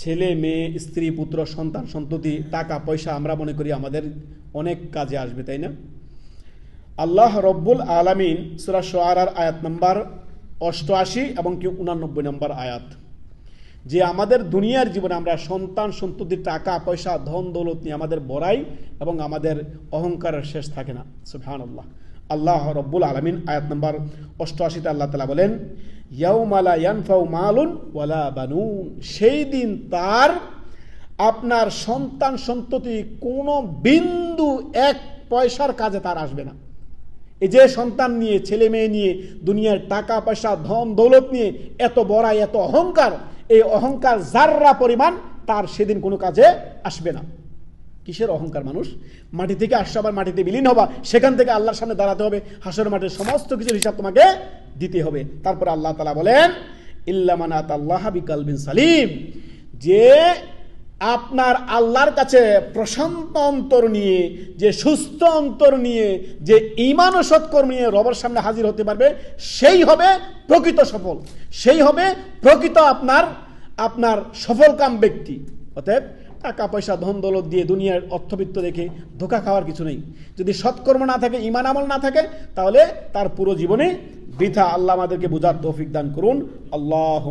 ছেলে মেয়ে স্ত্রী পুত্র সন্তান সন্ততি টাকা পয়সা আমরা মনে করি আমাদের অনেক কাজে আসবে, তাই না? আল্লাহ রব্বুল আলামিন সূরা শুআরার আয়াত নাম্বার 88 এবং 89 নম্বর আয়াত, যে আমাদের দুনিয়ার জীবনে আমরা সন্তান সন্ততি টাকা পয়সা ধন দৌলত নিয়ে আমাদের বড়াই এবং আমাদের অহংকারের শেষ থাকে না। সুবহানাল্লাহ। আল্লাহ রব্বুল আলামিন আয়াত নাম্বার 88 আল্লাহ তাআলা বলেন, ইয়াউমা লা ইয়ানফাউ মালুন ওয়ালা বানুন, সেই দিন তার আপনার সন্তান সন্ততি কোনো বিন্দু এক পয়সার কাজে তার আসবে না। এই যে সন্তান নিয়ে ছেলে মেয়ে নিয়ে দুনিয়ার টাকা পয়সা ধন দৌলত নিয়ে এত বড়াই এত অহংকার, এই অহংকার জাররা পরিমাণ তার সেদিন কোনো কাজে আসবে না। কিসের অহংকার? মানুষ মাটি থেকে আসছে, আবার মাটিতে বিলীন হবা, সেখান থেকে আল্লাহর সামনে দাঁড়াতে হবে, হাসর মাঠের সমস্ত কিছুর হিসাব তোমাকে দিতে হবে। তারপর আল্লাহ তাআলা বলেন, ইল্লা মান আতাল্লাহা বিকালবিন সালিম, যে আপনার আল্লাহর কাছে প্রশান্ত অন্তর নিয়ে, যে সুস্থ অন্তর নিয়ে, যে ঈমান ও সৎকর্ম নিয়ে রবের সামনে হাজির হতে পারবে, সেই হবে প্রকৃত সফল, সেই হবে প্রকৃত আপনার সফলকাম ব্যক্তি। অতএব টাকা পয়সা ধন দৌলত দিয়ে দুনিয়ার অর্থবিত্ত দেখে ধোঁকা খাওয়ার কিছু নেই। যদি সৎকর্ম না থাকে, ঈমান আমল না থাকে, তাহলে তার পুরো জীবনে বৃথা। আল্লাহ আমাদেরকে বুঝার তৌফিক দান করুন। আল্লাহ।